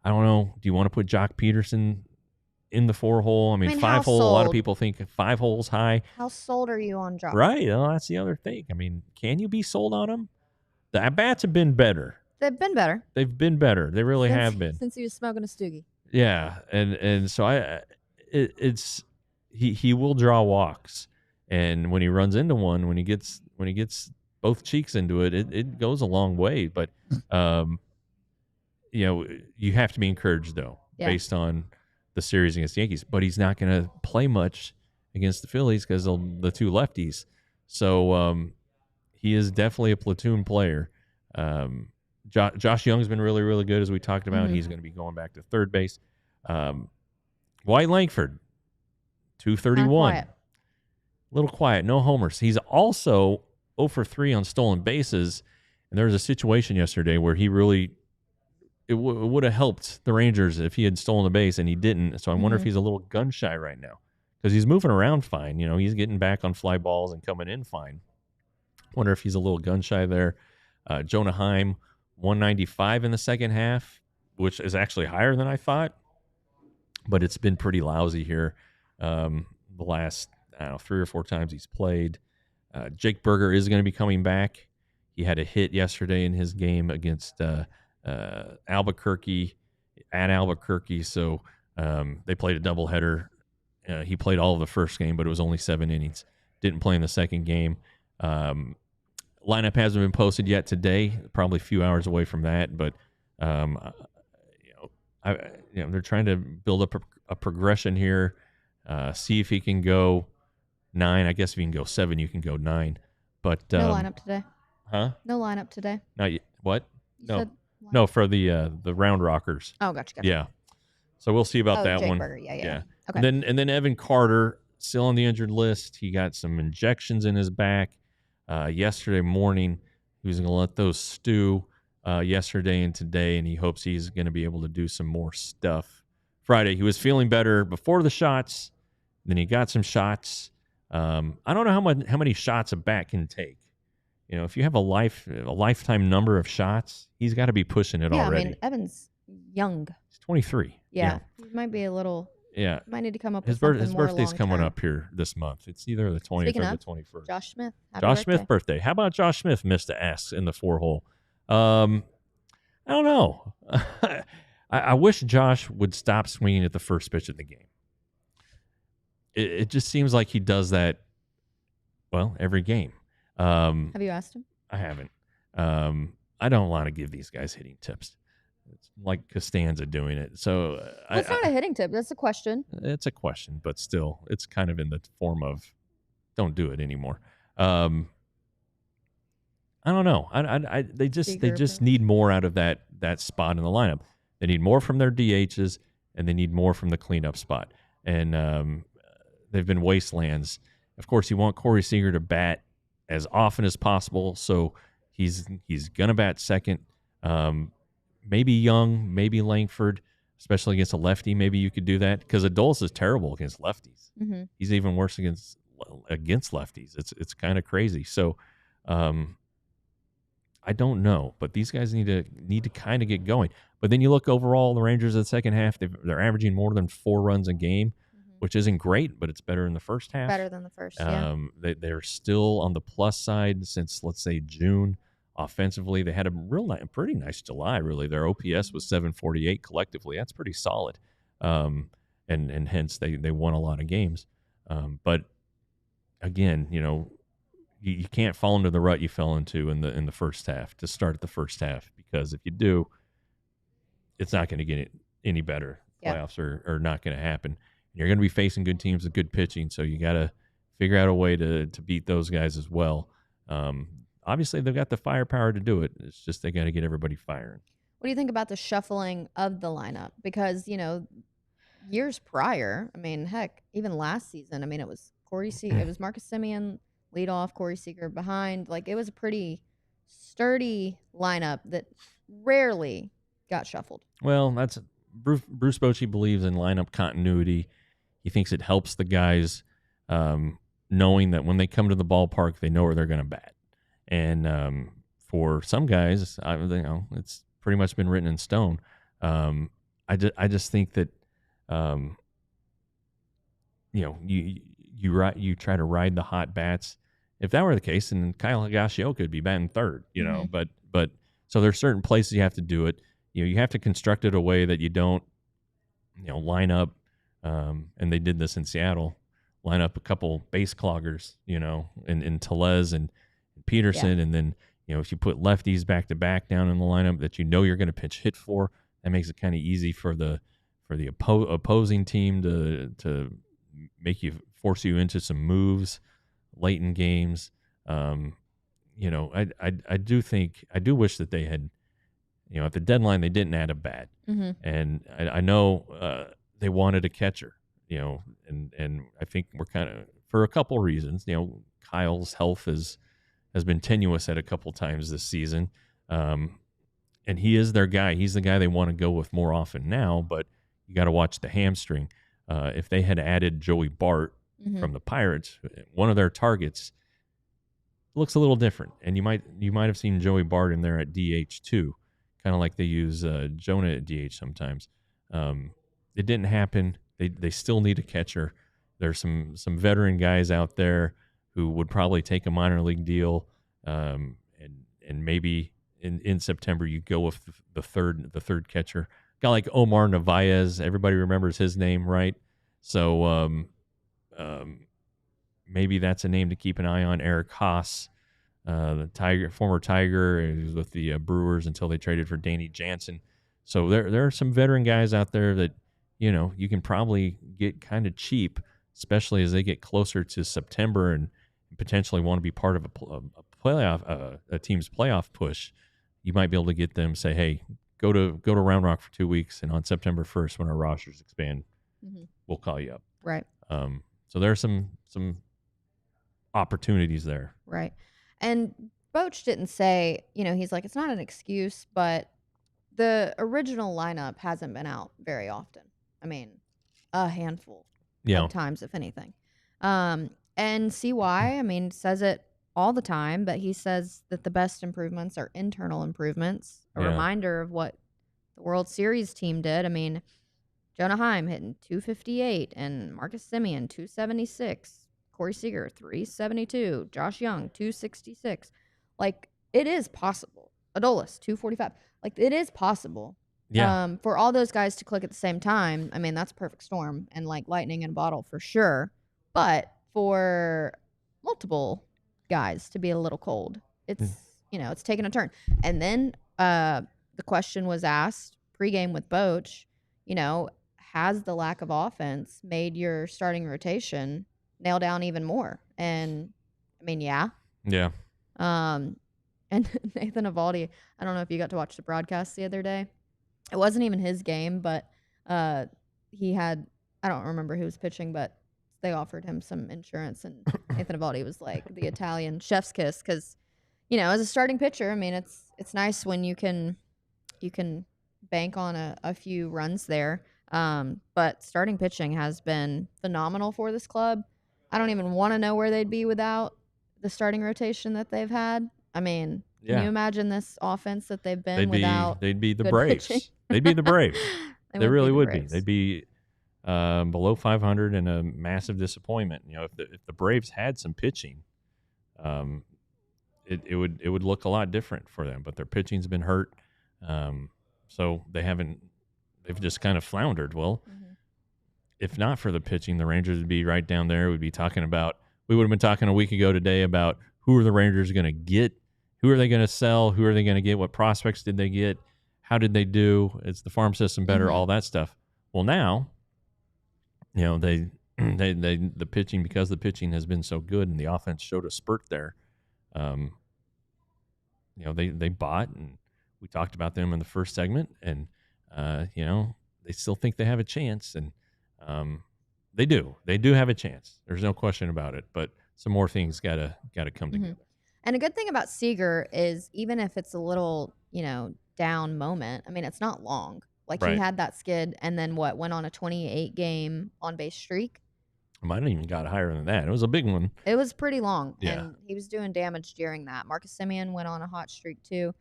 I don't know. Do you want to put Jock Peterson in the 4-hole? I mean, how 5-hole. A lot of sold? people think 5 holes high. How sold are you on Jock? Right. Well, that's the other thing. I mean, can you be sold on him? The at-bats have been better. They've been better. They've been better. They really have been. Since he was smoking a stoogie. Yeah, and so he will draw walks, and when he runs into one, when he gets both cheeks into it, it goes a long way. But you have to be encouraged though, based on the series against the Yankees. But he's not going to play much against the Phillies because the two lefties. So he is definitely a platoon player. Josh Young's been really, really good, as we talked about. He's going to be going back to third base. Wyatt Langford, 231. A little quiet, no homers. He's also 0 for 3 on stolen bases. And there was a situation yesterday where he really it would have helped the Rangers if he had stolen a base, and he didn't. So I wonder if he's a little gun shy right now because he's moving around fine. He's getting back on fly balls and coming in fine. Wonder if he's a little gun shy there. Jonah Heim, 195 in the second half, which is actually higher than I thought, but it's been pretty lousy here the last 3 or 4 times he's played. Jake Berger is going to be coming back. He had a hit yesterday in his game against Albuquerque, at Albuquerque, so they played a doubleheader. He played all of the first game, but it was only 7 innings. Didn't play in the second game. Lineup hasn't been posted yet today. Probably a few hours away from that, but they're trying to build up a progression here. See if he can go 9. I guess if you can go 7, you can go 9. But no lineup today. Huh? No lineup today. Not yet. What? No, for the round rockers. Oh, gotcha. Yeah. So we'll see about that Jake one. Berger. Yeah. Okay. And then Evan Carter, still on the injured list. He got some injections in his back yesterday morning. He was going to let those stew yesterday and today, and he hopes he's going to be able to do some more stuff Friday. He was feeling better before the shots. Then he got some shots. I don't know how many shots a bat can take. If you have a lifetime number of shots, he's got to be pushing it already. I mean, Evan's young. He's 23. Yeah. He might be a little. Yeah. Might need to come up his with his more birthday's coming up here this month. It's either the 20th or the 21st. Josh Smith. Smith birthday. How about Josh Smith missed the S in the 4-hole? I don't know. I wish Josh would stop swinging at the first pitch of the game. It just seems like he does that, every game. Have you asked him? I haven't. I don't want to give these guys hitting tips. It's like Costanza doing it. So it's not a hitting tip. That's a question. It's a question, but still, it's kind of in the form of don't do it anymore. I don't know. They just need more out of that spot in the lineup. They need more from their DHs, and they need more from the cleanup spot. And they've been wastelands. Of course, you want Corey Seager to bat as often as possible, so he's gonna bat second. Maybe Young, maybe Langford, especially against a lefty. Maybe you could do that because Adolis is terrible against lefties. Mm-hmm. He's even worse against lefties. It's kind of crazy. So I don't know, but these guys need to kind of get going. But then you look overall, the Rangers in the second half, they're averaging more than 4 runs a game, which isn't great, but it's better in the first half. Better than the first, yeah. They're still on the plus side since, let's say, June. Offensively, they had a pretty nice July, really. Their OPS was 748 collectively. That's pretty solid. And hence, they won a lot of games. But, again, you can't fall into the rut you fell into in the first half to start the first half, because if you do, it's not going to get any better. Playoffs are not going to happen. You're going to be facing good teams with good pitching, so you got to figure out a way to beat those guys as well. Obviously, they've got the firepower to do it. It's just they got to get everybody firing. What do you think about the shuffling of the lineup? Because, years prior, I mean, heck, even last season, I mean, it was it was Marcus Semien lead off, Corey Seager behind. Like, it was a pretty sturdy lineup that rarely got shuffled. Well, that's Bruce Bochy believes in lineup continuity. He thinks it helps the guys knowing that when they come to the ballpark, they know where they're going to bat. And for some guys, it's pretty much been written in stone. I just think that you try to ride the hot bats. If that were the case, then Kyle Higashioka could be batting third. But so there's certain places you have to do it. You have to construct it a way that you don't line up. And they did this in Seattle. Line up a couple base cloggers, in Tellez and Peterson, and then if you put lefties back to back down in the lineup that you're going to pitch hit for, that makes it kind of easy for the opposing team to force you into some moves late in games. I do wish that they had, at the deadline they didn't add a bat, and I know they wanted a catcher. And I think we're kind of, for a couple reasons, Kyle's health has been tenuous at a couple times this season. And he is their guy. He's the guy they want to go with more often now, but you got to watch the hamstring. If they had added Joey Bart from the Pirates, one of their targets looks a little different. And you might have seen Joey Bart in there at DH too, kind of like they use Jonah at DH sometimes. It didn't happen. They still need a catcher. There's some veteran guys out there who would probably take a minor league deal, and maybe in September you go with the third catcher. A guy like Omar Narvaez, everybody remembers his name, right? So maybe that's a name to keep an eye on. Eric Haas, the former Tiger, he was with the Brewers until they traded for Danny Jansen. So there are some veteran guys out there that you can probably get kind of cheap, especially as they get closer to September and potentially want to be part of a team's playoff push. You might be able to get them, say, hey, go to Round Rock for 2 weeks, and on September 1st, when our rosters expand, we'll call you up. Right. So there are some opportunities there. Right. And Boch didn't say, he's like, it's not an excuse, but the original lineup hasn't been out very often. I mean, a handful of times, if anything. And CY, says it all the time, but he says that the best improvements are internal improvements. A reminder of what the World Series team did. Jonah Heim hitting 258 and Marcus Semien 276. Corey Seager 372. Josh Young 266. Like, it is possible. Adolis 245. Like, it is possible. Yeah. For all those guys to click at the same time, that's a perfect storm and like lightning in a bottle for sure. But for multiple guys to be a little cold, it's it's taking a turn. And then the question was asked pregame with Boch, has the lack of offense made your starting rotation nail down even more? And yeah. Yeah. And Nathan Eovaldi, I don't know if you got to watch the broadcast the other day. It wasn't even his game, but he had, I don't remember who was pitching, but they offered him some insurance, and Nathan Eovaldi was like the Italian chef's kiss because, as a starting pitcher, it's nice when you can bank on a few runs there. But starting pitching has been phenomenal for this club. I don't even want to know where they'd be without the starting rotation that they've had. Can you imagine this offense that they've been without? They'd be the good Braves. pitching? They'd be the Braves. They really would be. Braves. They'd be below 500 and a massive disappointment. If the Braves had some pitching, it would look a lot different for them. But their pitching's been hurt, so they've just kind of floundered. Well, if not for the pitching, the Rangers would be right down there. We would have been talking a week ago today about who are the Rangers going to get, who are they going to sell, who are they going to get, what prospects did they get, how did they do, is the farm system better, all that stuff. Well, now, the pitching, because the pitching has been so good and the offense showed a spurt there, they bought, and we talked about them in the first segment, and they still think they have a chance, and they do have a chance. There's no question about it, but some more things gotta come together. And a good thing about Seager is even if it's a little down moment, it's not long. Like, Right. he had that skid and then went on a 28 game on base streak. Mine even got higher than that. It was a big one. It was pretty long, Yeah. and he was doing damage during that. Marcus Semien went on a hot streak too.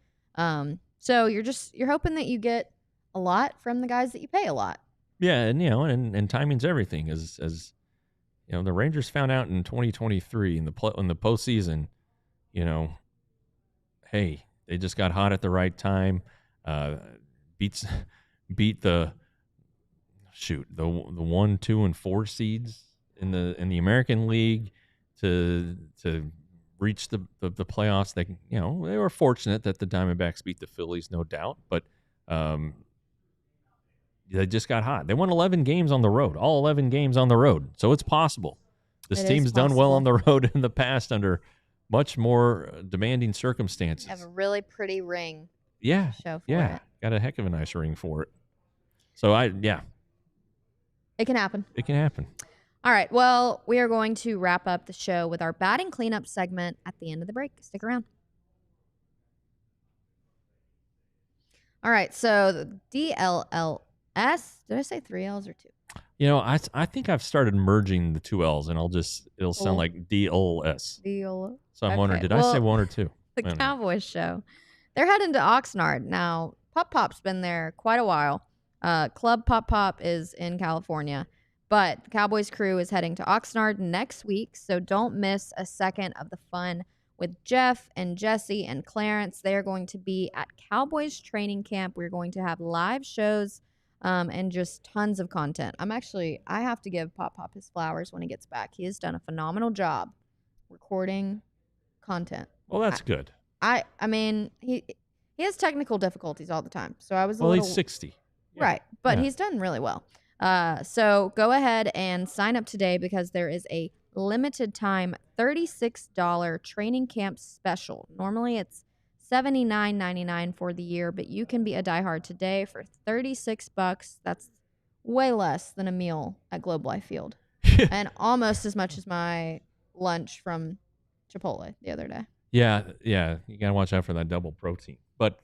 So you're hoping that you get a lot from the guys that you pay a lot. Yeah, and and timing's everything. As the Rangers found out in 2023 in the postseason, you know, hey, they just got hot at the right time. Beats beat the 1, 2, and 4 seeds in the American League to reach the playoffs. They they were fortunate that the Diamondbacks beat the Phillies, no doubt, but they just got hot. They won 11 games on the road, all 11 games on the road, so it's possible. This team's done well on the road in the past under much more demanding circumstances. Have a really pretty ring. Yeah, show for it. Got a heck of a nice ring for it. So it can happen. It can happen. All right. Well, we are going to wrap up the show with our batting cleanup segment at the end of the break. Stick around. All right. So the DLLS. Did I say 3 L's or 2? I think I've started merging the 2 L's, and it'll sound like DLS. DLS. So I'm wondering, did I say 1 or 2? The Cowboys show. They're heading to Oxnard now. Pop Pop's been there quite a while. Club Pop Pop is in California, but the Cowboys crew is heading to Oxnard next week, so don't miss a second of the fun with Jeff and Jesse and Clarence. They are going to be at Cowboys training camp. We're going to have live shows and just tons of content. I have to give Pop Pop his flowers when he gets back. He has done a phenomenal job recording content. Well, that's good. I mean, he has technical difficulties all the time, so I was he's 60. Yeah. Right, but he's done really well. So go ahead and sign up today because there is a limited time $36 training camp special. Normally it's $79.99 for the year, but you can be a diehard today for $36. That's way less than a meal at Globe Life Field, and almost as much as my lunch from Chipotle the other day. Yeah, you gotta watch out for that double protein. But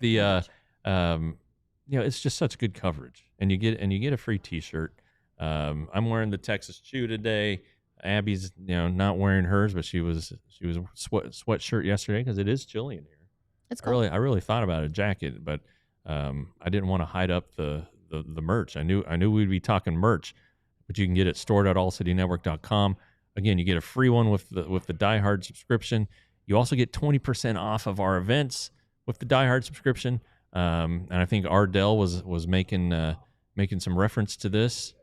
it's just such good coverage, and you get a free T-shirt. I'm wearing the Texas Chew today. Abby's not wearing hers, but she was sweatshirt yesterday because it is chilly in here. It's cool. I really thought about a jacket, but I didn't want to hide up the merch. I knew we'd be talking merch, but you can get it store.allcitynetwork.com. Again, you get a free one with the Die Hard subscription. You also get 20% off of our events with the Die Hard subscription. And I think Ardell was making some reference to this.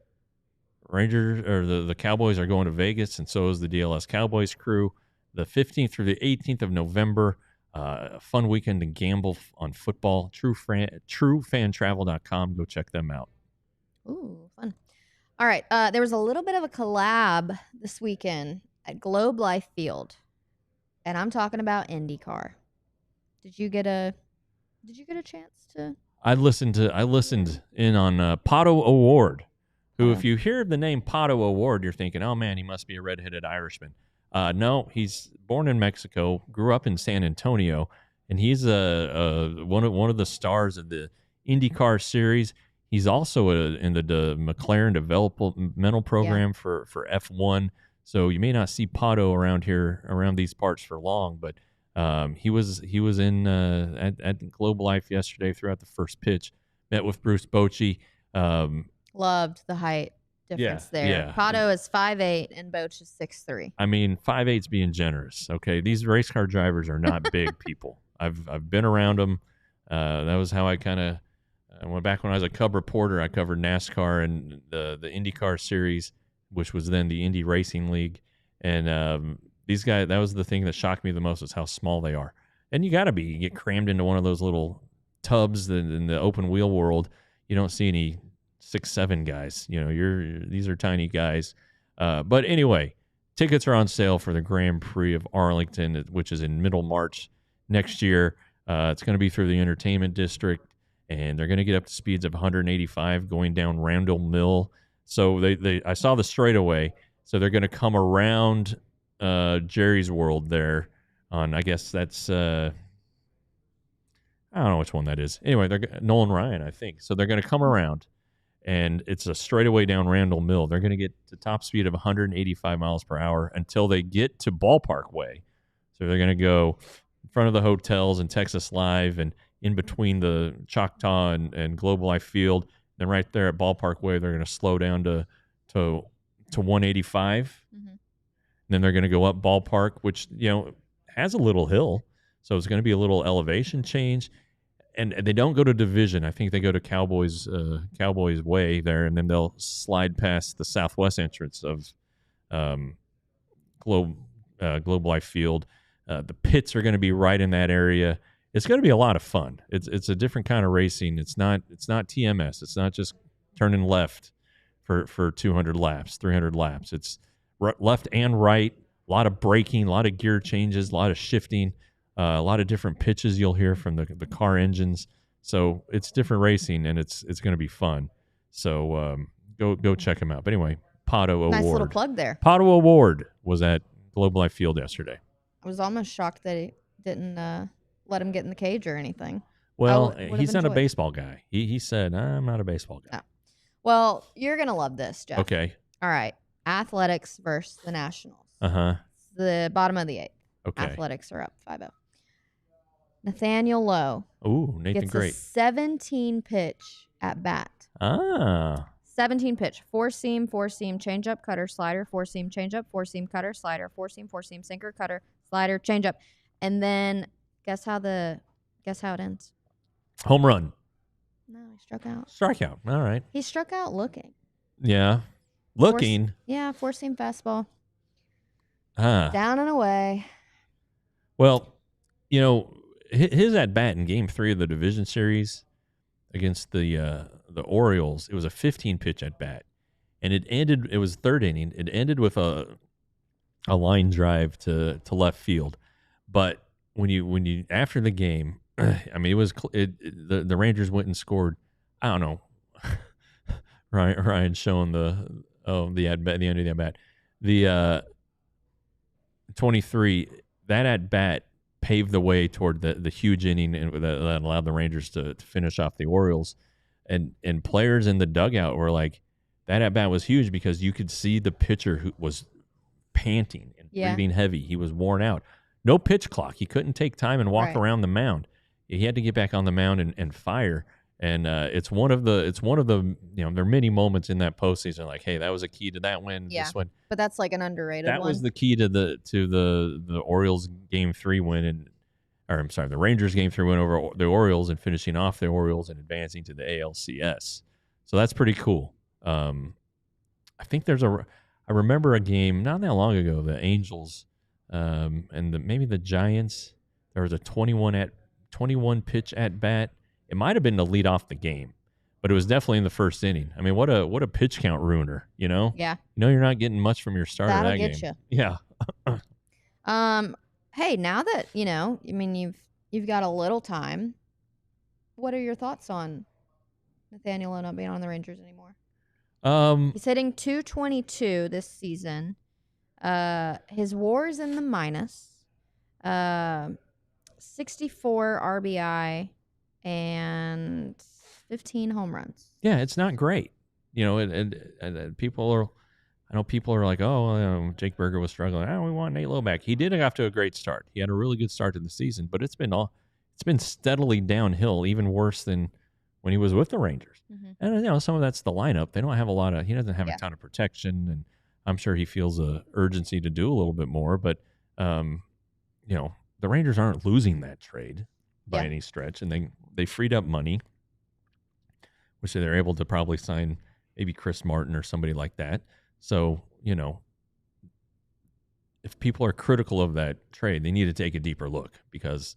Rangers or the Cowboys are going to Vegas, and so is the DLS Cowboys crew. The 15th through the 18th of November, a fun weekend to gamble on football. TrueFanTravel.com. Go check them out. Ooh, fun. All right. There was a little bit of a collab this weekend at Globe Life Field, and I'm talking about IndyCar. Did you get a chance to? I listened in on Pato O'Ward, who, if you hear the name Pato O'Ward, you're thinking, oh man, he must be a redheaded Irishman. No, he's born in Mexico, grew up in San Antonio, and he's one of the stars of the IndyCar series. He's also in the McLaren developmental program for F1. So you may not see Pato around these parts for long, but he was in at Globe Life yesterday throughout the first pitch. Met with Bruce Bochy. Loved the height difference there. Yeah. Pato is 5'8" and Boch is 6'3". I mean, 5'8's being generous. Okay, these race car drivers are not big people. I've been around them. That was how I kind of went back when I was a Cub reporter. I covered NASCAR and the IndyCar series, which was then the Indy Racing League. And these guys, that was the thing that shocked me the most, is how small they are. And you get crammed into one of those little tubs in the open wheel world. You don't see any 6'7" guys. These are tiny guys. But anyway, tickets are on sale for the Grand Prix of Arlington, which is in middle March next year. It's going to be through the Entertainment District, and they're going to get up to speeds of 185 going down Randall Mill. So I saw the straightaway. So they're going to come around Jerry's World there on, I guess that's I don't know which one that is. Anyway, they're Nolan Ryan, I think. So they're going to come around, and it's a straightaway down Randall Mill. They're going to get to top speed of 185 miles per hour until they get to Ballpark Way. So they're going to go in front of the hotels and Texas Live and in between the Choctaw and Globe Life Field. Then right there at Ballpark Way, they're going to slow down to 185. Mhm. Then they're going to go up Ballpark, which has a little hill, so it's going to be a little elevation change. And they don't go to Division. I think they go to Cowboys Way there, and then they'll slide past the southwest entrance of Globe Life Field. The pits are going to be right in that area. It's going to be a lot of fun. It's a different kind of racing. It's not TMS. It's not just turning left for 200 laps, 300 laps. It's left and right. A lot of braking, a lot of gear changes, a lot of shifting, a lot of different pitches you'll hear from the car engines. So it's different racing, and it's going to be fun. So go check them out. But anyway, Pato Award. Nice little plug there. Pato Award was at Globe Life Field yesterday. I was almost shocked that he didn't let him get in the cage or anything. Well, he's not a baseball guy. He said, I'm not a baseball guy. No. Well, you're going to love this, Jeff. Okay. All right. Athletics versus the Nationals. Uh-huh. It's the bottom of the 8th. Okay. Athletics are up 5-0. Nathaniel Lowe. Ooh, Nathan gets Great. a 17 pitch at bat. 17 pitch. 4-seam, 4-seam, changeup, cutter, slider, 4-seam, changeup, 4-seam, cutter, slider, 4-seam, 4-seam, sinker, cutter, slider, changeup. And then guess how it ends? Home run. No, he struck out. Strikeout. All right. He struck out looking. Yeah. Looking. 4-seam fastball. Ah. Down and away. Well, his at bat in Game 3 of the division series against the Orioles, it was a 15 pitch at bat, and it ended. It was third inning. It ended with a line drive to left field. But when you after the game, I mean, the Rangers went and scored. I don't know. Ryan showing the at bat, the end of the at bat, the 23. That at bat paved the way toward the huge inning and that allowed the Rangers to finish off the Orioles, and players in the dugout were like, that at bat was huge because you could see the pitcher who was panting and breathing heavy. He was worn out. No pitch clock. He couldn't take time and walk around the mound. He had to get back on the mound and fire. And it's one of the there are many moments in that postseason like, hey, that was a key to that win. Yeah, this one. But that's like an underrated That one. was the key to the Orioles Game 3 win, the Rangers Game 3 win over the Orioles and finishing off the Orioles and advancing to the ALCS. So that's pretty cool. I think I remember a game not that long ago, the Angels and maybe the Giants. There was a 21 pitch at bat. It might have been to lead off the game, but it was definitely in the first inning. I mean, what a pitch count ruiner, Yeah. You're not getting much from your starter That'll that get game. you. Yeah. Hey, now that you've got a little time, what are your thoughts on Nathaniel Lowe not being on the Rangers anymore? He's hitting .222 this season. His WAR's in the minus. 64 RBI and 15 home runs. Yeah, it's not great. And people are like, oh, Jake Berger was struggling. We want Nate Lowe back. He did have to a great start. He had a really good start to the season, but it's been steadily downhill, even worse than when he was with the Rangers. Mm-hmm. And some of that's the lineup. They don't have he doesn't have a ton of protection, and I'm sure he feels a urgency to do a little bit more. But the Rangers aren't losing that trade by any stretch, and they freed up money, which they're able to probably sign maybe Chris Martin or somebody like that. So, if people are critical of that trade, they need to take a deeper look because,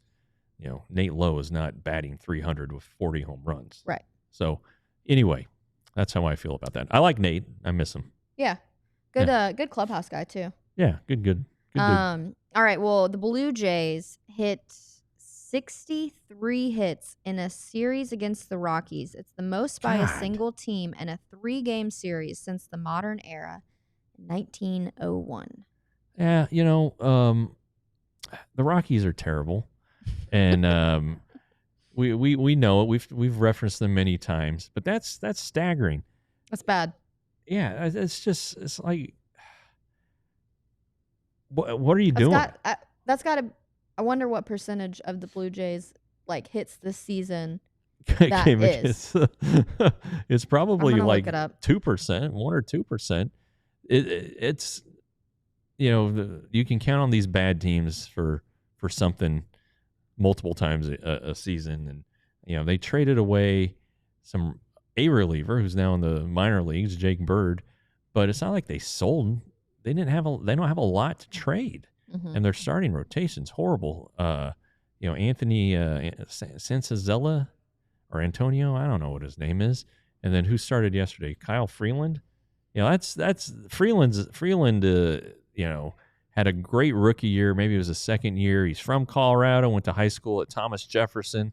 Nate Lowe is not batting 300 with 40 home runs. Right. So, anyway, that's how I feel about that. I like Nate. I miss him. Yeah. Good clubhouse guy, too. Yeah, good dude. All right, well, the Blue Jays hit 63 hits in a series against the Rockies. It's the most by a single team in a 3-game series since the modern era, 1901. Yeah, the Rockies are terrible, and we know it. We've referenced them many times, but that's staggering. That's bad. Yeah, it's like, what are you That's doing? got that's got to. I wonder what percentage of the Blue Jays like hits this season that Game is. against it's I'm probably gonna look like it up. 2%, 1 or 2%. It's you can count on these bad teams for something multiple times a season, and they traded away a reliever who's now in the minor leagues, Jake Bird, but it's not like they sold. They don't have a lot to trade, Mm-hmm. and their starting rotation's horrible. Anthony Sansazella or Antonio, I don't know what his name is, and then who started yesterday? Kyle Freeland. That's Freeland. Had a great rookie year. Maybe it was his second year. He's from Colorado. Went to high school at Thomas Jefferson.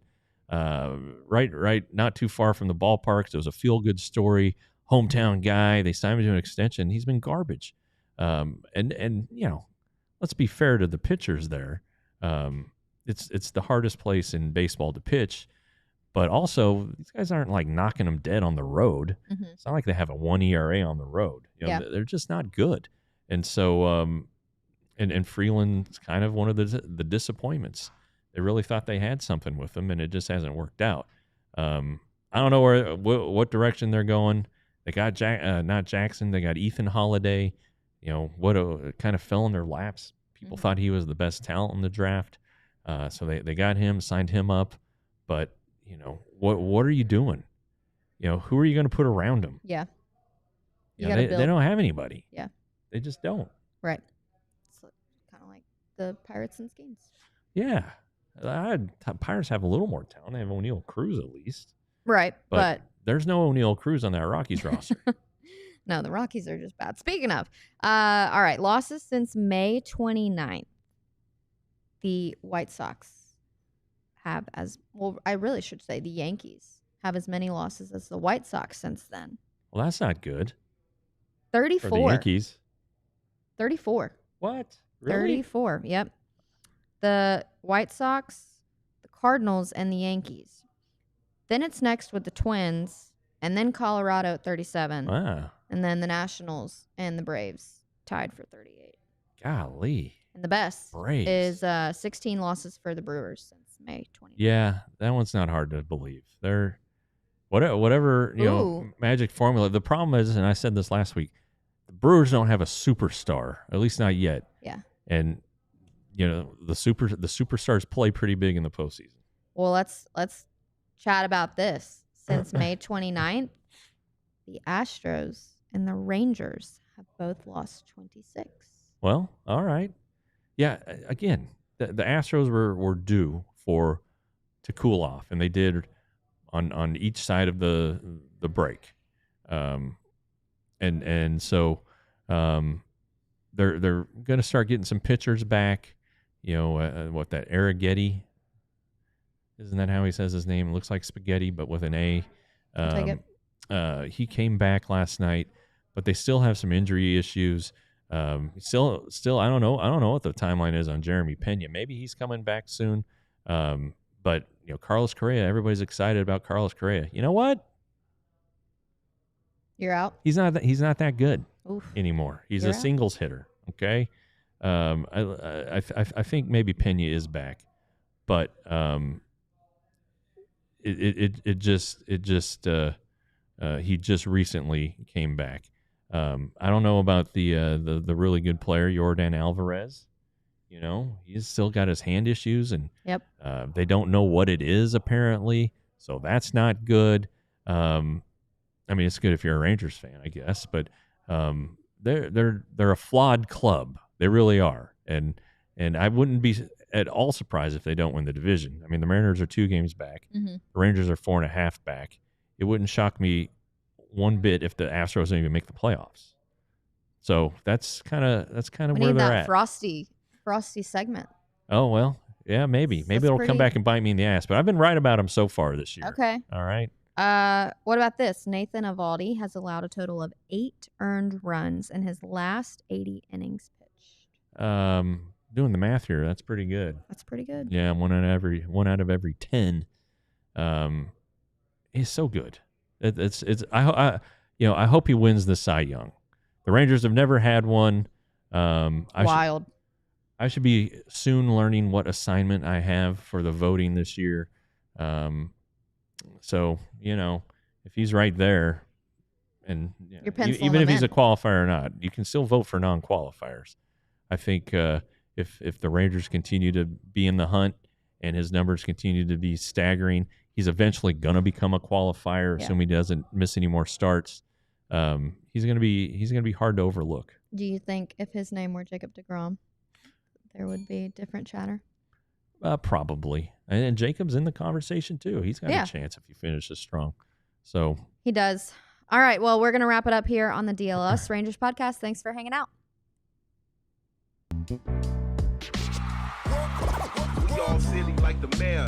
Right, not too far from the ballparks. It was a feel-good story. Hometown guy. They signed him to an extension. He's been garbage. And let's be fair to the pitchers there. It's the hardest place in baseball to pitch. But also, these guys aren't like knocking them dead on the road. Mm-hmm. It's not like they have a 1 ERA on the road. Yeah. They're just not good. And so, and Freeland's kind of one of the disappointments. They really thought they had something with him, and it just hasn't worked out. I don't know what direction they're going. They got not Jackson. They got Ethan Holiday. What kind of fell in their laps. People thought he was the best talent in the draft, so they got him, signed him up, but. What are you doing? Who are you going to put around him? Yeah. They don't have anybody. Yeah. They just don't. Right. It's kind of like the Pirates and Skeens. Yeah. Pirates have a little more talent. They have O'Neal Cruz at least. Right. But there's no O'Neal Cruz on that Rockies roster. No, the Rockies are just bad. Speaking of, all right, losses since May 29th. The White Sox have I really should say the Yankees have as many losses as the White Sox since then. Well, that's not good. 34. For the Yankees. 34. What? Really? 34. Yep. The White Sox, the Cardinals, and the Yankees. Then it's next with the Twins, and then Colorado at 37. Wow. And then the Nationals and the Braves tied for 38. Golly. And the best Braves. is 16 losses for the Brewers since May 20. Yeah, that one's not hard to believe. They're whatever magic formula. The problem is, and I said this last week, the Brewers don't have a superstar, at least not yet. Yeah. And the superstars play pretty big in the postseason. Well, let's chat about this. Since May 29th, the Astros and the Rangers have both lost 26. Well, all right. Yeah, again, the Astros were due to cool off, and they did on each side of the break, and so they're going to start getting some pitchers back. That Arrighetti, isn't that how he says his name? It looks like spaghetti, but with an A. I'll take it. He came back last night, but they still have some injury issues. Still, I don't know what the timeline is on Jeremy Pena. Maybe he's coming back soon. But Carlos Correa, everybody's excited about Carlos Correa. You know what? You're out. He's not that good Oof. anymore. He's You're a singles hitter. Okay. I think maybe Pena is back, but he just recently came back. I don't know about the really good player Yordan Alvarez. He's still got his hand issues, and Yep. They don't know what it is apparently, so that's not good. I mean, it's good if you're a Rangers fan, I guess, but they're a flawed club. They really are, and I wouldn't be at all surprised if they don't win the division. I mean, the Mariners are 2 games back. Mm-hmm. The Rangers are 4.5 back. It wouldn't shock me one bit if the Astros don't even make the playoffs. So that's kind of where they're at. Frosty segment. Oh, well, yeah, maybe it'll come back and bite me in the ass, but I've been right about them so far this year. Okay. All right. What about this? Nathan Eovaldi has allowed a total of 8 earned runs in his last 80 innings pitched. Doing the math here, that's pretty good. That's pretty good. Yeah, one out of every 10. Is so good. It's I hope he wins the Cy Young. The Rangers have never had one. Wild. I should be soon learning what assignment I have for the voting this year. So, if he's right there, and You're penciling even if him he's in. a qualifier or not, you can still vote for non-qualifiers. I think if the Rangers continue to be in the hunt and his numbers continue to be staggering, he's eventually going to become a qualifier, Yeah. assuming he doesn't miss any more starts. He's going to be hard to overlook. Do you think if his name were Jacob deGrom, there would be different chatter? Probably. And Jacob's in the conversation too. He's got a chance if he finishes strong. So he does. All right. Well, we're going to wrap it up here on the DLLS Rangers podcast. Thanks for hanging out. We all silly like the mayor.